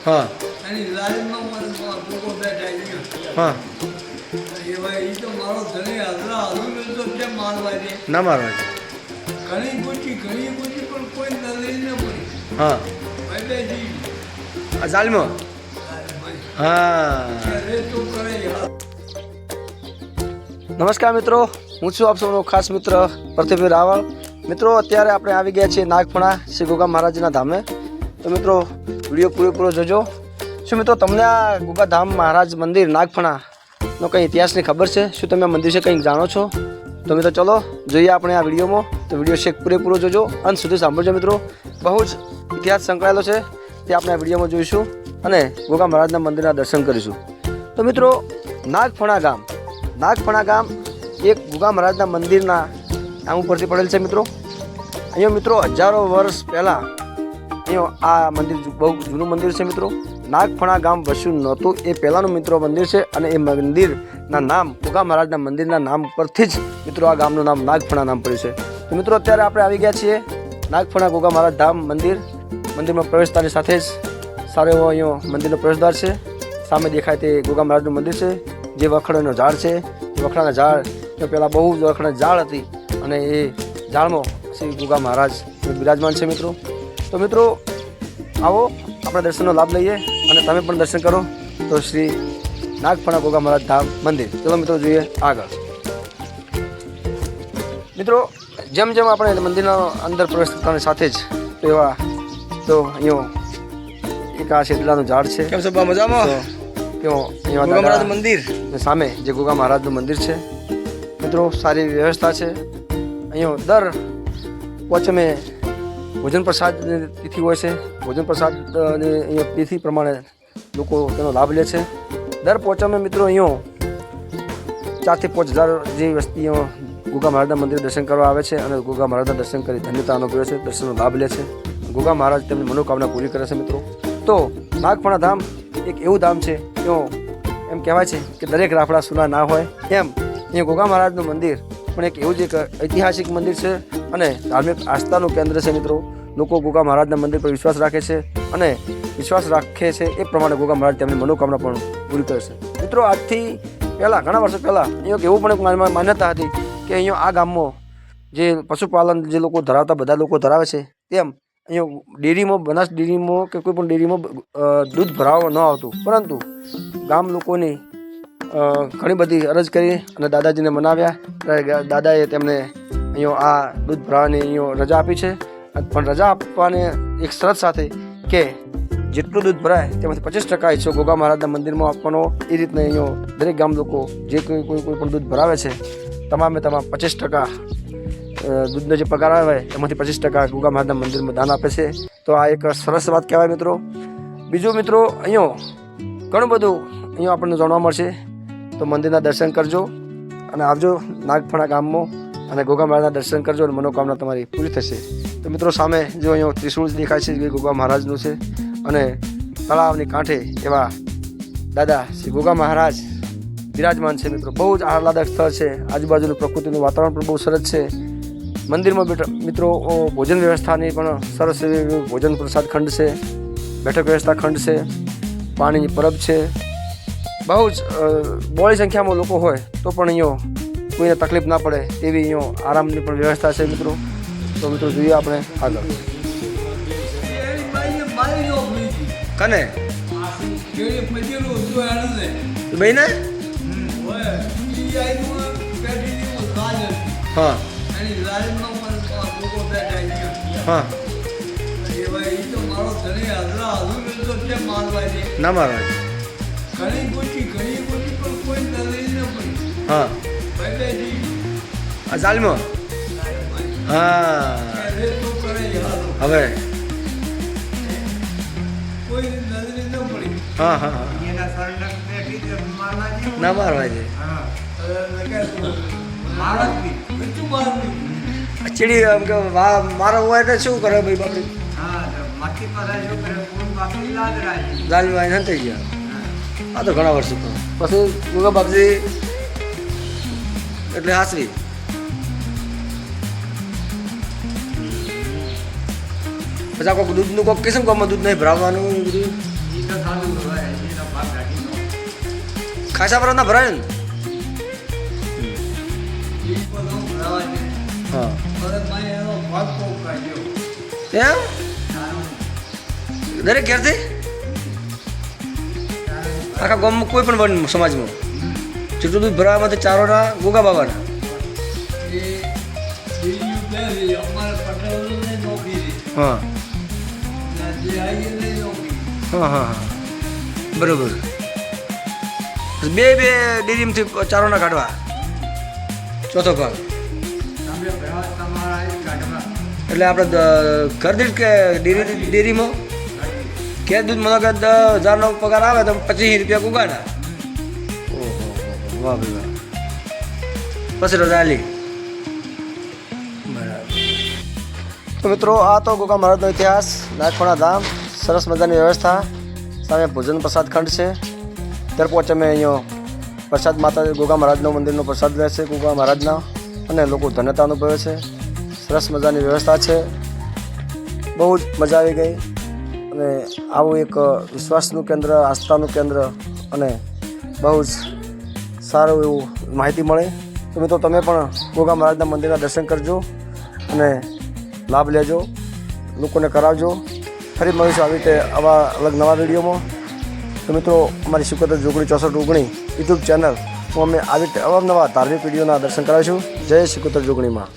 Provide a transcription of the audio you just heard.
હા એની લાઈનમાં મને લોકો બેઠા છે. હા એ ભાઈ એ તો મારો ધણી હાજરા હાજર તો કેમ મારવા દે? ના મારવા દે. ઘણી પૂછી પણ કોઈ નજરે ન પડી. હા ભાઈ બેજી આ જાલમાં હા. રે તો કરે યાર. નમસ્કાર મિત્રો, હું છું આપ સૌનો ખાસ મિત્ર પ્રતિભા રાવળ. મિત્રો અત્યારે આપણે આવી ગયા છીએ નાગફણા શ્રી ગોગા મહારાજના ધામે. તો મિત્રો વિડીયો પૂરેપૂરો જોજો. શું મિત્રો તમને આ ગોગાધામ મહારાજ મંદિર નાગફણાનો કંઈ ઇતિહાસની ખબર છે? શું તમે આ મંદિર વિશે કંઈક જાણો છો? તો મિત્રો ચલો જોઈએ આપણે આ વિડીયોમાં. તો વિડીયો શેક પૂરેપૂરો જોજો, અંત સુધી સાંભળજો મિત્રો. બહુ જ ઇતિહાસ સંકળાયેલો છે તે આપણે આ વિડીયોમાં જોઈશું અને ગોગા મહારાજના મંદિરના દર્શન કરીશું. તો મિત્રો નાગફણા ગામ એક ગોગા મહારાજના મંદિરના નામ ઉપરથી પડેલ છે મિત્રો. અહીંયા મિત્રો હજારો વર્ષ પહેલાં અહીંયા આ મંદિર બહુ જૂનું મંદિર છે મિત્રો. નાગફણા ગામ વસ્યું નહોતું એ પહેલાંનું મિત્રો મંદિર છે અને એ મંદિરના નામ ગોગા મહારાજના મંદિરના નામ પરથી જ મિત્રો આ ગામનું નામ નાગફણા નામ પડ્યું છે. તો મિત્રો અત્યારે આપણે આવી ગયા છીએ નાગફણા ગોગા મહારાજ ધામ મંદિરમાં પ્રવેશતાની સાથે જ સારો એવો અહીંયા મંદિરનો પ્રવેશદ્વાર છે. સામે દેખાય તે ગોગા મહારાજનું મંદિર છે. જે વખડાનો ઝાડ છે એ વખડાના ઝાડ પહેલાં બહુ જ વખડાની ઝાડ હતી અને એ ઝાડમાં શ્રી ગોગા મહારાજ બિરાજમાન છે મિત્રો. તો મિત્રો આવો આપણે દર્શનનો લાભ લઈએ અને તમે પણ દર્શન કરો. તો શ્રી નાગફણા ગોગા મહારાજ ધામ મંદિર. ચલો મિત્રો જોઈએ આગળ. મિત્રો જેમ જેમ આપણે મંદિરના અંદર પ્રવેશ કરતાની સાથે જ એવા તો અહીંયા એક આ શેદલાનું ઝાડ છે. કેમ છો મજામાં? ગોગા મહારાજ મંદિર સામે જે ગોગા મહારાજનું મંદિર છે મિત્રો, સારી વ્યવસ્થા છે. અહીંયા દર પોચમે ભોજન પ્રસાદની તિથિ હોય છે. ભોજન પ્રસાદની અહીંયા તિથિ પ્રમાણે લોકો તેનો લાભ લે છે. દર પોચમે મિત્રો અહીંયા 4 થી 5 હજાર જે વસ્તીઓ ગોગા મહારાજના મંદિર દર્શન કરવા આવે છે અને ગોગા મહારાજના દર્શન કરી ધન્યતા અનુભવે છે, દર્શનનો લાભ લે છે. ગોગા મહારાજ તેમની મનોકામના પૂરી કરે છે મિત્રો. તો નાગફણા ધામ એક એવું ધામ છે કે એમ કહેવાય છે કે દરેક રાફડા સુના ના હોય એમ અહીંયા ગોગા મહારાજનું મંદિર પણ એક એવું જ એક ઐતિહાસિક મંદિર છે અને ધાર્મિક આસ્થાનું કેન્દ્ર છે મિત્રો. લોકો ગોગા મહારાજના મંદિર પર વિશ્વાસ રાખે છે અને વિશ્વાસ રાખે છે એ પ્રમાણે ગોગા મહારાજ તેમની મનોકામના પણ પૂરી કરે છે મિત્રો. આજથી પહેલાં ઘણા વર્ષો પહેલાં અહીંયા એવું પણ એક માન્યતા હતી કે અહીંયા આ ગામમાં જે પશુપાલન જે લોકો ધરાવતા બધા લોકો ધરાવે છે તેમ અહીંયા ડેરીમાં બનાસ ડેરીમાં કે કોઈ પણ ડેરીમાં દૂધ ભરાવવા ન આવતું, પરંતુ ગામ લોકોની ઘણી બધી અરજ કરી અને દાદાજીને મનાવ્યા. દાદાએ તેમને અહીંયા આ દૂધ ભરાવાની અહીંયા રજા આપી છે. પણ રજા આપવાની એક શરત સાથે કે જેટલું દૂધ ભરાય તેમાંથી 25% હિસ્સો ગોગા મહારાજના મંદિરમાં આપવાનો. એ રીતના અહીંયા દરેક ગામ લોકો જે કોઈ પણ દૂધ ભરાવે છે તમામે તમામ 25% દૂધનો જે પગાર આવે એમાંથી 25% ગોગા મહારાજના મંદિરમાં દાન આપે છે. તો આ એક સરસ વાત કહેવાય મિત્રો. બીજું મિત્રો અહીંયા ઘણું બધું અહીંયા આપણને જાણવા મળશે. તો મંદિરના દર્શન કરજો અને આવજો નાગફણા ગામમાં અને ગોગા મહારાજના દર્શન કરજો અને મનોકામના તમારી પૂરી થશે. તો મિત્રો સામે જો અહીંયા ત્રિશૂળ દેખાય છે એ ગોગા મહારાજનું છે અને તળાવની કાંઠે એવા દાદા શ્રી ગોગા મહારાજ બિરાજમાન છે મિત્રો. બહુ જ આહલાદક સ્થળ છે. આજુબાજુનું પ્રકૃતિનું વાતાવરણ પણ બહુ સરસ છે. મંદિરમાં મિત્રો ભોજન વ્યવસ્થાની પણ સરસ એવી ભોજન પ્રસાદ ખંડ છે, બેઠક વ્યવસ્થા ખંડ છે, પાણીની પરબ છે. બહુ જ બહોળી સંખ્યામાં લોકો હોય તો પણ અહીંયા કોઈને તકલીફ ના પડે તેવી અહીંયા આરામની પણ વ્યવસ્થા છે મિત્રો. તો મિત્રો જોઈએ આપણે આગળ. એની બાઈને મારી નો ભૂલી હતી. કને જેને પજેલું હતું એનું ને. ભાઈ ને હોય ઈ આઈનું બેઠી હતી કાજ હતી. હા એની લાઈનમાં મને લોકો બેઠા છે. હા એ ભાઈ એ તો મારો ધણી હાજરા હાજર તો કેમ મારવા દે? ના મારવા દે. ઘણી પૂછી પણ કોઈ નજરે ન પડી. હા ભાઈ બેજી આ જાલમાં હા. રે તો કરે યાર. હવે કોઈ નજરે ન પડી. હા હા હા એના સરનામ બેઠી તે મારવા દે. ના મારવા દે. હા મારા બીજું મારવી. ચીડી આમ કે મારો હોય એટલે શું કરે ભાઈ બાપડી? હા માથી પર જો કરે ફોન બાકી લાદ રાજી. લાલભાઈ ને થઈ ગયા. આ તો ઘણા વર્ષો પછી ગોગા બાપજી એટલે હાસરી. પછી આ કોઈક દૂધનું કોઈક કિસમ કોમાં દૂધ નહીં ભરાવવાનું બધું. ઈ તો સારું હોય એનો ભાગ રાખીનો ખાસા વરસના ભરાય ને એ બધો ભરાવા છે હા હવે મેં એનો ભાગ બહુ કાઢ્યો એમ દરેક ઘેરથી આખા ગામમાં કોઈ પણ વર્ણ સમાજમાં જેટલું દૂધ ભરાવામાંથી ચારોના ગોગા બાબાના એ બીજું બે અમારે પટેલોને નોકરી હા જે આવી એને નોકરી હા હા હા બરાબર બે બે ડેરીમાંથી ચારોના કાઢવા ચોથો ભાગ તમે ભેવા તમારા એ કાઢવા એટલે આપણે ઘર દીઠ કે ડેરીમાં કે દૂધ મને કે 10,000નો પગાર આવે તો 25 રૂપિયા ઉગાડા ઓહો વાહ ભાઈ વાહ પછી રજા આલી બરાબર તો મિત્રો આ તો ગોગા મહારાજનો ઇતિહાસ નાગપણા ધામ સરસ મજાની વ્યવસ્થા સામે ભોજન પ્રસાદ ખંડ છે ત્યાર પહોંચે અમે અહીંયા પ્રસાદ માતા ગોગા મહારાજનો મંદિરનો પ્રસાદ લે છે ગોગા મહારાજના અને લોકો ધન્યતા અનુભવે છે સરસ મજાની વ્યવસ્થા છે બહુ જ મજા આવી ગઈ અને આવું એક વિશ્વાસનું કેન્દ્ર આસ્થાનું કેન્દ્ર અને બહુ જ સારું એવું માહિતી મળે તો મિત્રો તમે પણ ગોગા મહારાજના મંદિરના દર્શન કરજો અને લાભ લેજો લોકોને કરાવજો ફરી મળીશું આવી રીતે આવા અલગ નવા વિડીયોમાં તો મિત્રો અમારી સિકોતેર જોગણી 6419 યુટ્યુબ ચેનલ હું અમે આવી રીતે અવારનવાર ધાર્મિક વિડીયોના દર્શન કરાવીશું જય સિકોતેર જોગણીમાં